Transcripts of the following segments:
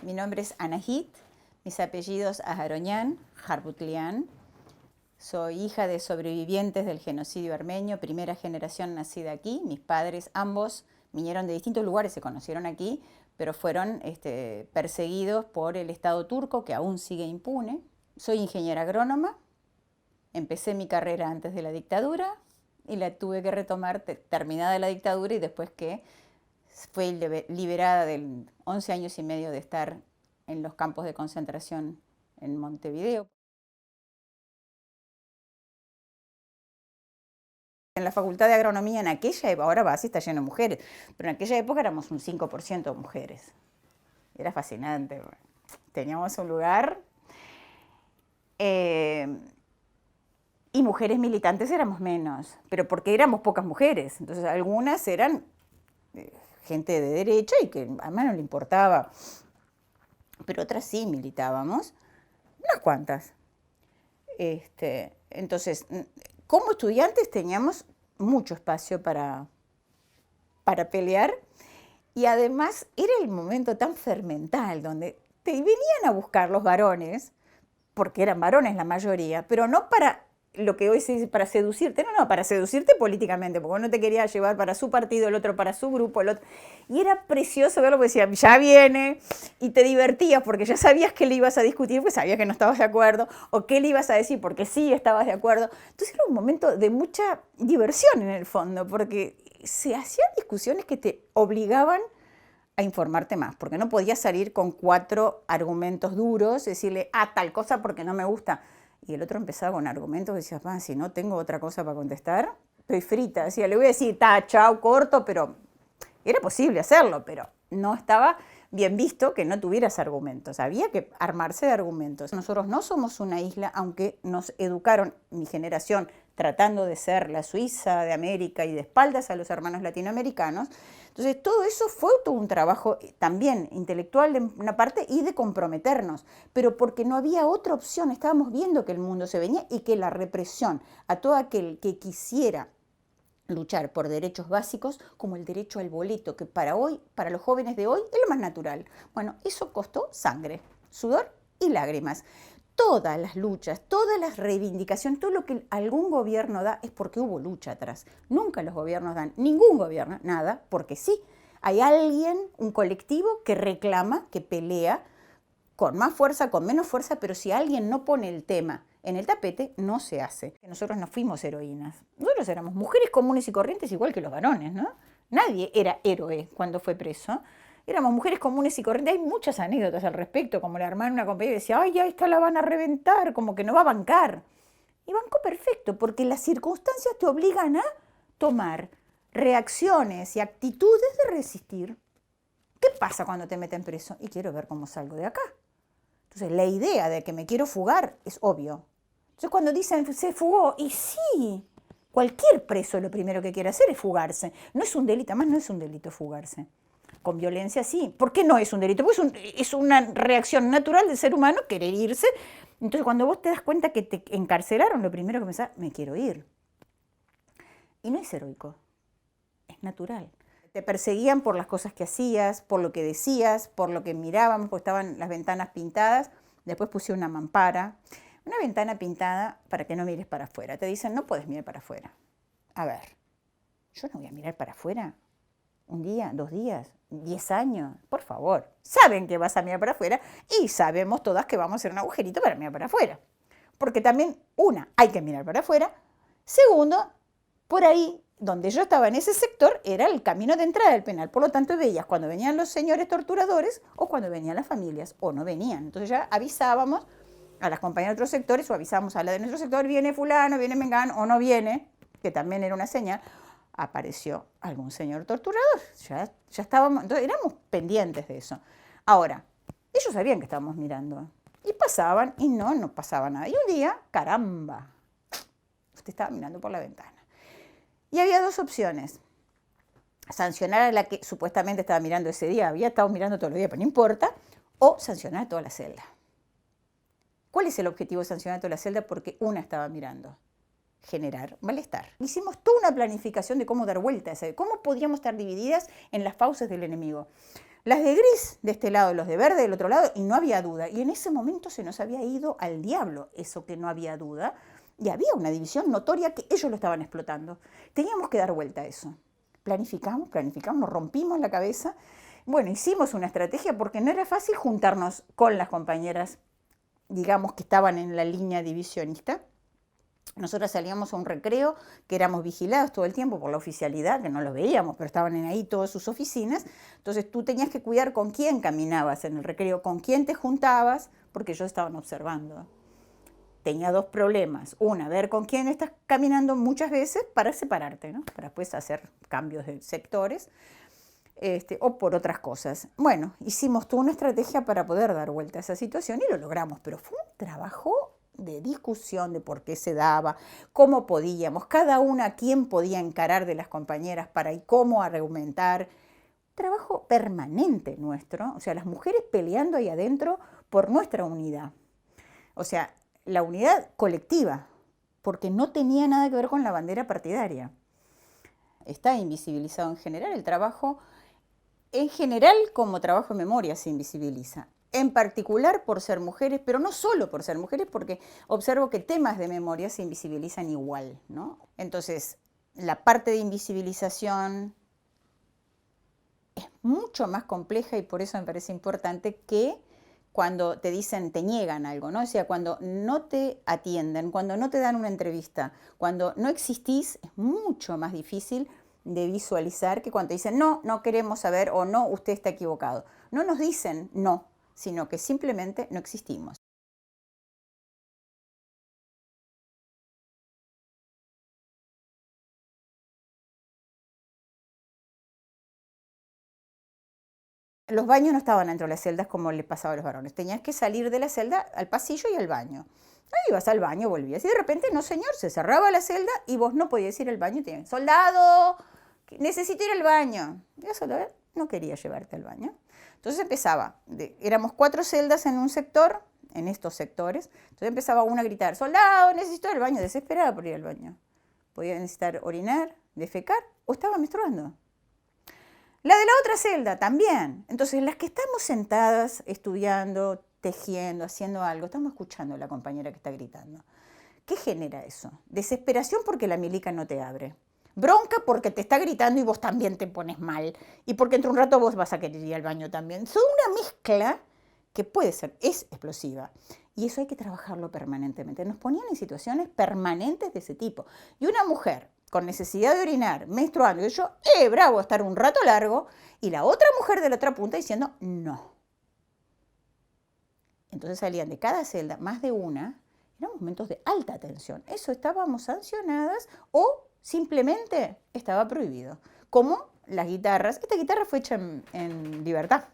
Mi nombre es Anahit, mis apellidos Aharonyan, Harbutlian. Soy hija de sobrevivientes del genocidio armenio, primera generación nacida aquí. Mis padres, ambos, vinieron de distintos lugares, se conocieron aquí, pero fueron perseguidos por el Estado turco, que aún sigue impune. Soy ingeniera agrónoma, empecé mi carrera antes de la dictadura y la tuve que retomar terminada la dictadura y después que fue liberada de 11 años y medio de estar en los campos de concentración en Montevideo. En la Facultad de Agronomía en aquella época, ahora sí está lleno de mujeres, pero en aquella época éramos un 5% de mujeres. Era fascinante. Teníamos un lugar y mujeres militantes éramos menos, pero porque éramos pocas mujeres. Entonces algunas eran gente de derecha y que además no le importaba, pero otras sí militábamos, unas cuantas. Entonces, como estudiantes teníamos mucho espacio para pelear y además era el momento tan fermental donde te venían a buscar los varones, porque eran varones la mayoría, pero no para lo que hoy se dice para seducirte, no, para seducirte políticamente, porque uno te quería llevar para su partido, el otro para su grupo, el otro. Y era precioso verlo, porque decía, ya viene, y te divertías porque ya sabías que le ibas a discutir, porque sabías que no estabas de acuerdo, o qué le ibas a decir porque sí estabas de acuerdo. Entonces era un momento de mucha diversión en el fondo, porque se hacían discusiones que te obligaban a informarte más, porque no podías salir con 4 argumentos duros, decirle, tal cosa porque no me gusta. Y el otro empezaba con argumentos, decía, si no tengo otra cosa para contestar, estoy frita. Decía, le voy a decir, chao, corto, pero era posible hacerlo, pero no estaba bien visto que no tuvieras argumentos. Había que armarse de argumentos. Nosotros no somos una isla, aunque nos educaron, mi generación, tratando de ser la Suiza de América y de espaldas a los hermanos latinoamericanos. Entonces, todo eso fue todo un trabajo también intelectual de una parte y de comprometernos, pero porque no había otra opción. Estábamos viendo que el mundo se venía y que la represión a todo aquel que quisiera luchar por derechos básicos, como el derecho al boleto, que para hoy, para los jóvenes de hoy, es lo más natural. Bueno, eso costó sangre, sudor y lágrimas. Todas las luchas, todas las reivindicaciones, todo lo que algún gobierno da es porque hubo lucha atrás. Nunca los gobiernos dan, ningún gobierno, nada, porque sí. Hay alguien, un colectivo que reclama, que pelea, con más fuerza, con menos fuerza, pero si alguien no pone el tema en el tapete, no se hace. Nosotros no fuimos heroínas. Nosotros éramos mujeres comunes y corrientes igual que los varones, ¿no? Nadie era héroe cuando fue preso. Éramos mujeres comunes y corrientes. Hay muchas anécdotas al respecto, como la hermana de una compañera decía, ahí esta la van a reventar, como que no va a bancar. Y bancó perfecto, porque las circunstancias te obligan a tomar reacciones y actitudes de resistir. ¿Qué pasa cuando te meten preso? Y quiero ver cómo salgo de acá. Entonces, la idea de que me quiero fugar es obvio. Entonces, cuando dicen se fugó, y sí, cualquier preso lo primero que quiere hacer es fugarse. No es un delito, además no es un delito fugarse. Con violencia sí. ¿Por qué no es un delito? Porque es una reacción natural del ser humano querer irse. Entonces, cuando vos te das cuenta que te encarcelaron, lo primero que pensás, me quiero ir. Y no es heroico, es natural. Te perseguían por las cosas que hacías, por lo que decías, por lo que miraban, porque estaban las ventanas pintadas. Después puse una mampara, una ventana pintada para que no mires para afuera. Te dicen, no puedes mirar para afuera. A ver, yo no voy a mirar para afuera. Un día, 2 días, 10 años, por favor. Saben que vas a mirar para afuera y sabemos todas que vamos a hacer un agujerito para mirar para afuera. Porque también, hay que mirar para afuera. Segundo, por ahí, donde yo estaba en ese sector, era el camino de entrada del penal. Por lo tanto, veías cuando venían los señores torturadores o cuando venían las familias, o no venían. Entonces ya avisábamos a las compañeras de otros sectores o avisábamos a la de nuestro sector, viene fulano, viene mengano, o no viene, que también era una señal. Apareció algún señor torturador. Ya estábamos, entonces éramos pendientes de eso. Ahora, ellos sabían que estábamos mirando. Y pasaban, y no pasaba nada. Y un día, caramba, usted estaba mirando por la ventana. Y había 2 opciones. Sancionar a la que supuestamente estaba mirando ese día, había estado mirando todos los días, pero no importa, o sancionar a toda la celda. ¿Cuál es el objetivo de sancionar a toda la celda? Porque una estaba mirando. Generar malestar. Hicimos toda una planificación de cómo dar vuelta a ese, cómo podíamos estar divididas en las fauces del enemigo. las de gris de este lado, los de verde del otro lado, y no había duda. Y en ese momento se nos había ido al diablo eso que no había duda, y había una división notoria que ellos lo estaban explotando. Teníamos que dar vuelta a eso. Planificamos, nos rompimos la cabeza. Bueno, hicimos una estrategia porque no era fácil juntarnos con las compañeras, digamos, que estaban en la línea divisionista. Nosotras salíamos a un recreo que éramos vigilados todo el tiempo por la oficialidad, que no los veíamos, pero estaban ahí todas sus oficinas. Entonces tú tenías que cuidar con quién caminabas en el recreo, con quién te juntabas, porque ellos estaban observando. Tenía dos problemas. Una, ver con quién estás caminando muchas veces para separarte, ¿no? Para después hacer cambios de sectores o por otras cosas. Bueno, hicimos toda una estrategia para poder dar vuelta a esa situación y lo logramos, pero fue un trabajo de discusión de por qué se daba, cómo podíamos, cada una quién podía encarar de las compañeras para y cómo argumentar. Trabajo permanente nuestro, o sea, las mujeres peleando ahí adentro por nuestra unidad. O sea, la unidad colectiva, porque no tenía nada que ver con la bandera partidaria. Está invisibilizado en general el trabajo, en general como trabajo en memoria se invisibiliza. En particular por ser mujeres, pero no solo por ser mujeres, porque observo que temas de memoria se invisibilizan igual, ¿no? Entonces, la parte de invisibilización es mucho más compleja y por eso me parece importante que cuando te dicen, te niegan algo, ¿no? O sea, cuando no te atienden, cuando no te dan una entrevista, cuando no existís, es mucho más difícil de visualizar que cuando te dicen, no, no queremos saber o no, usted está equivocado. No nos dicen no, sino que simplemente no existimos. Los baños no estaban dentro de las celdas como le pasaba a los varones. Tenías que salir de la celda al pasillo y al baño. Ahí ibas al baño, volvías. Y de repente, no señor, se cerraba la celda y vos no podías ir al baño. Y tenías, soldado, necesito ir al baño. Y el soldado no quería llevarte al baño. Entonces empezaba, éramos 4 celdas en un sector, en estos sectores. Entonces empezaba una a gritar, soldado, necesito ir al baño, desesperada por ir al baño. Podía necesitar orinar, defecar o estaba menstruando. La de la otra celda también. Entonces, las que estamos sentadas estudiando, tejiendo, haciendo algo, estamos escuchando a la compañera que está gritando. ¿Qué genera eso? Desesperación porque la milica no te abre. Bronca porque te está gritando y vos también te pones mal. Y porque entre un rato vos vas a querer ir al baño también. Son una mezcla que puede ser, es explosiva. Y eso hay que trabajarlo permanentemente. Nos ponían en situaciones permanentes de ese tipo. Y una mujer con necesidad de orinar, menstruando, y yo, bravo, estar un rato largo, y la otra mujer de la otra punta diciendo, no. Entonces salían de cada celda más de una, eran momentos de alta tensión. Eso estábamos sancionadas o simplemente estaba prohibido. Como las guitarras, esta guitarra fue hecha en Libertad.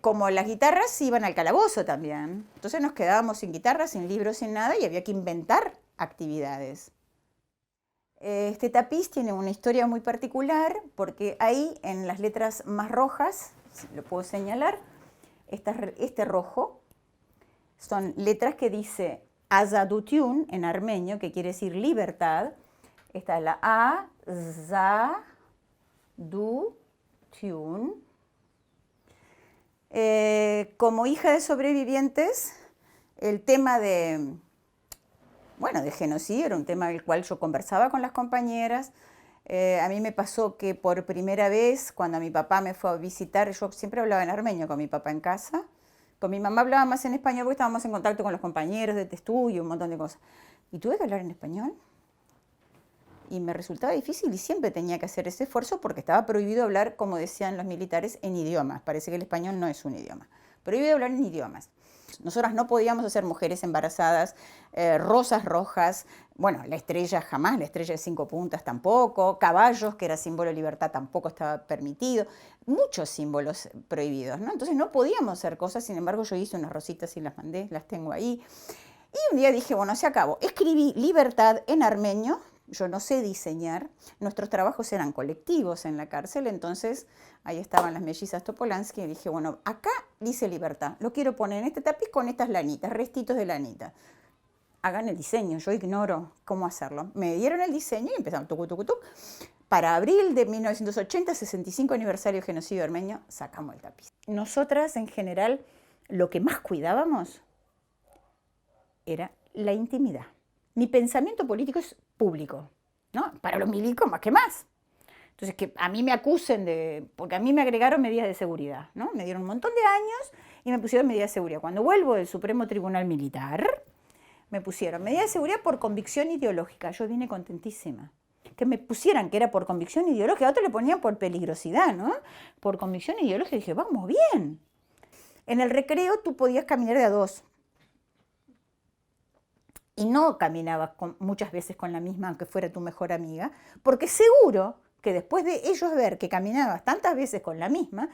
Como las guitarras iban al calabozo también. Entonces nos quedábamos sin guitarras, sin libros, sin nada, y había que inventar actividades. Este tapiz tiene una historia muy particular porque ahí en las letras más rojas, si lo puedo señalar, este rojo, son letras que dice Azadutiun en armenio, que quiere decir libertad. Esta es la A, Za, Du, Tiun. Como hija de sobrevivientes, el tema de genocidio era un tema del cual yo conversaba con las compañeras. A mí me pasó que por primera vez, cuando mi papá me fue a visitar, yo siempre hablaba en armenio con mi papá en casa. Con mi mamá hablaba más en español porque estábamos en contacto con los compañeros de estudio, un montón de cosas. Y tuve que hablar en español. Y me resultaba difícil y siempre tenía que hacer ese esfuerzo porque estaba prohibido hablar, como decían los militares, en idiomas. Parece que el español no es un idioma. Prohibido hablar en idiomas. Nosotras no podíamos hacer mujeres embarazadas, rosas rojas, bueno, la estrella jamás, la estrella de 5 puntas tampoco, caballos, que era símbolo de libertad, tampoco estaba permitido, muchos símbolos prohibidos, ¿no? Entonces no podíamos hacer cosas, sin embargo yo hice unas rositas y las mandé, las tengo ahí. Y un día dije, bueno, se acabó. Escribí libertad en armenio, yo no sé diseñar, nuestros trabajos eran colectivos en la cárcel, entonces ahí estaban las mellizas Topolansky y dije, bueno, acá dice libertad, lo quiero poner en este tapiz con estas lanitas, restitos de lanita. Hagan el diseño, yo ignoro cómo hacerlo. Me dieron el diseño y empezaron tucu, tucu, tuc. para abril de 1980, 65 aniversario del genocidio armenio, sacamos el tapiz. Nosotras, en general, lo que más cuidábamos era la intimidad. Mi pensamiento político es público, ¿no? Para los milicos más que más. Entonces, que a mí me acusen de... Porque a mí me agregaron medidas de seguridad, ¿no? Me dieron un montón de años y me pusieron medidas de seguridad. Cuando vuelvo del Supremo Tribunal Militar, me pusieron medidas de seguridad por convicción ideológica. Yo vine contentísima. Que me pusieran que era por convicción ideológica, a otro le ponían por peligrosidad, ¿no? Por convicción ideológica, y dije, vamos bien. En el recreo tú podías caminar de a dos. Y no caminabas muchas veces con la misma, aunque fuera tu mejor amiga, porque seguro que después de ellos ver que caminabas tantas veces con la misma,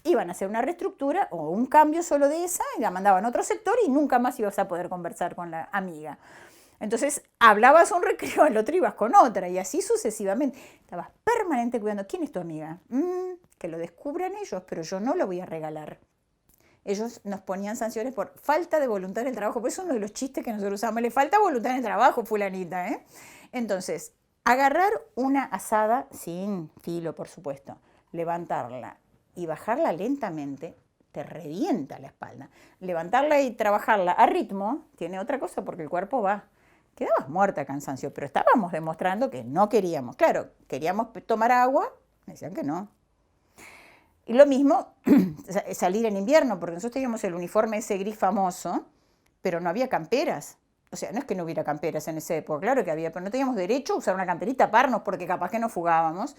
iban a hacer una reestructura o un cambio solo de esa y la mandaban a otro sector y nunca más ibas a poder conversar con la amiga. Entonces, hablabas un recreo, al otro ibas con otra y así sucesivamente. Estabas permanente cuidando. ¿Quién es tu amiga? Que lo descubran ellos, pero yo no lo voy a regalar. Ellos nos ponían sanciones por falta de voluntad en el trabajo. Por eso uno de los chistes que nosotros usamos, le falta voluntad en el trabajo, fulanita, ¿eh? Entonces, agarrar una asada sin filo, por supuesto, levantarla y bajarla lentamente, te revienta la espalda. Levantarla y trabajarla a ritmo tiene otra cosa porque el cuerpo va. Quedabas muerta de cansancio, pero estábamos demostrando que no queríamos. Claro, queríamos tomar agua, me decían que no. Y lo mismo, salir en invierno, porque nosotros teníamos el uniforme ese gris famoso, pero no había camperas. O sea, no es que no hubiera camperas en esa época, claro que había, pero no teníamos derecho a usar una camperita, taparnos, porque capaz que nos fugábamos.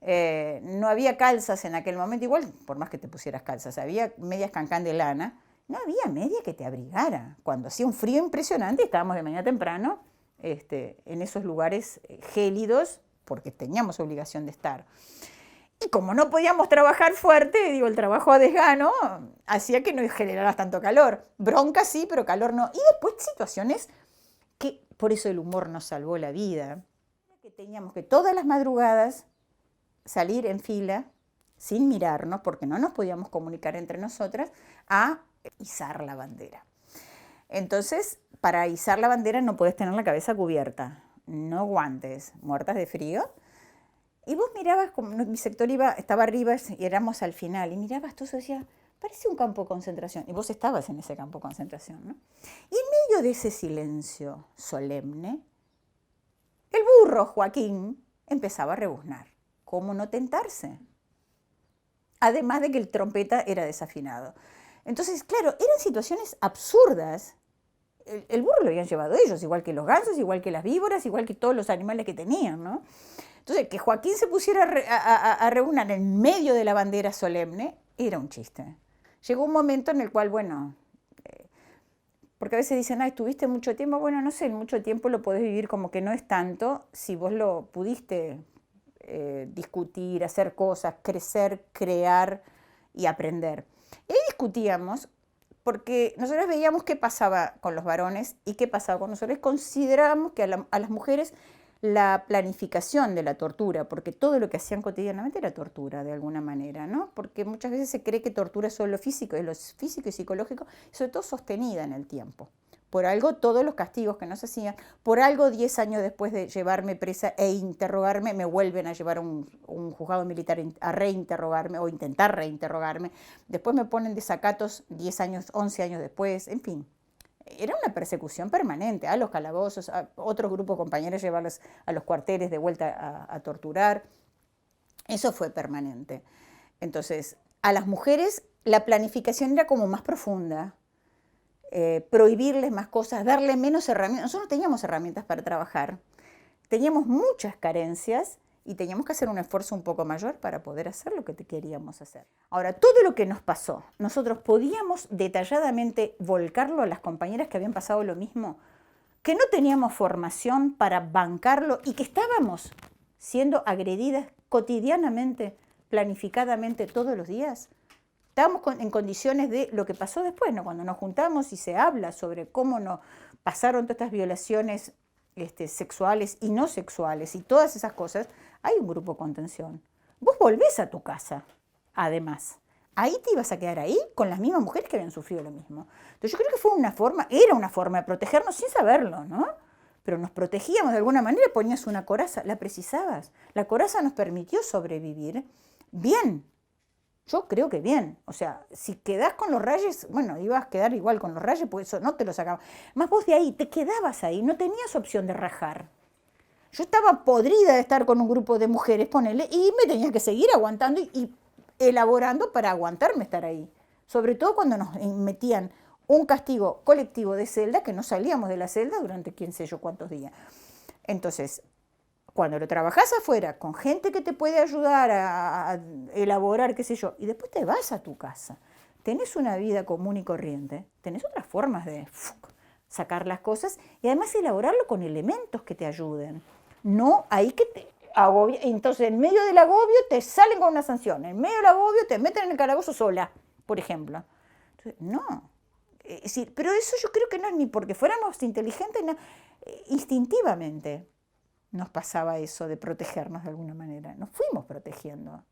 No había calzas en aquel momento, igual, por más que te pusieras calzas, había medias cancán de lana, no había media que te abrigara. Cuando hacía un frío impresionante, estábamos de mañana temprano en esos lugares gélidos, porque teníamos obligación de estar. Y como no podíamos trabajar fuerte, digo, el trabajo a desgano hacía que no generaras tanto calor. Bronca sí, pero calor no. Y después situaciones que, por eso el humor nos salvó la vida, que teníamos que todas las madrugadas salir en fila, sin mirarnos, porque no nos podíamos comunicar entre nosotras, a izar la bandera. Entonces, para izar la bandera no puedes tener la cabeza cubierta, no guantes, muertas de frío. Y vos mirabas, como mi sector estaba arriba y éramos al final, y mirabas todo eso y decías, parece un campo de concentración. Y vos estabas en ese campo de concentración, ¿no? Y en medio de ese silencio solemne, el burro Joaquín empezaba a rebuznar. ¿Cómo no tentarse? Además de que el trompeta era desafinado. Entonces, claro, eran situaciones absurdas. El burro lo habían llevado ellos, igual que los gansos, igual que las víboras, igual que todos los animales que tenían, ¿no? Entonces, que Joaquín se pusiera a rebuznar en medio de la bandera solemne era un chiste. Llegó un momento en el cual, bueno, porque a veces dicen, estuviste mucho tiempo. Bueno, no sé, mucho tiempo lo podés vivir como que no es tanto si vos lo pudiste discutir, hacer cosas, crecer, crear y aprender. Y ahí discutíamos porque nosotros veíamos qué pasaba con los varones y qué pasaba con nosotros. Considerábamos que a las mujeres la planificación de la tortura, porque todo lo que hacían cotidianamente era tortura de alguna manera, ¿no? Porque muchas veces se cree que tortura es solo lo físico y psicológico, y sobre todo sostenida en el tiempo. Por algo todos los castigos que nos hacían, por algo 10 años después de llevarme presa e interrogarme, me vuelven a llevar a un juzgado militar a reinterrogarme o intentar reinterrogarme. Después me ponen desacatos 10 años, 11 años después, en fin. Era una persecución permanente, a los calabozos, a otros grupos de compañeros llevarlos a los cuarteles de vuelta a torturar. Eso fue permanente. Entonces, a las mujeres la planificación era como más profunda. Prohibirles más cosas, darle menos herramientas. Nosotros no teníamos herramientas para trabajar, teníamos muchas carencias y teníamos que hacer un esfuerzo un poco mayor para poder hacer lo que queríamos hacer. Ahora, todo lo que nos pasó, nosotros podíamos detalladamente volcarlo a las compañeras que habían pasado lo mismo, que no teníamos formación para bancarlo y que estábamos siendo agredidas cotidianamente, planificadamente todos los días. Estábamos en condiciones de lo que pasó después, ¿no? Cuando nos juntamos y se habla sobre cómo nos pasaron todas estas violaciones sexuales y no sexuales y todas esas cosas, hay un grupo de contención. Vos volvés a tu casa, además. Ahí te ibas a quedar ahí con las mismas mujeres que habían sufrido lo mismo. Entonces yo creo que era una forma de protegernos sin saberlo, ¿no? pero nos protegíamos de alguna manera, ponías una coraza, la precisabas. La coraza nos permitió sobrevivir bien. Yo creo que bien. O sea, si quedás con los rayes, bueno, ibas a quedar igual con los rayes, pues eso no te lo sacabas. Más vos de ahí, te quedabas ahí, no tenías opción de rajar. Yo estaba podrida de estar con un grupo de mujeres, ponele, y me tenía que seguir aguantando y elaborando para aguantarme estar ahí. Sobre todo cuando nos metían un castigo colectivo de celda, que no salíamos de la celda durante quién sé yo cuántos días. Entonces, cuando lo trabajás afuera con gente que te puede ayudar a elaborar, qué sé yo, y después te vas a tu casa, tenés una vida común y corriente, tenés otras formas de sacar las cosas y además elaborarlo con elementos que te ayuden. No ahí que te agobia. Entonces, en medio del agobio te salen con una sanción, en medio del agobio te meten en el calabozo sola, por ejemplo. Entonces, no. Pero eso yo creo que no es ni porque fuéramos inteligentes, no, instintivamente nos pasaba eso de protegernos de alguna manera. Nos fuimos protegiendo.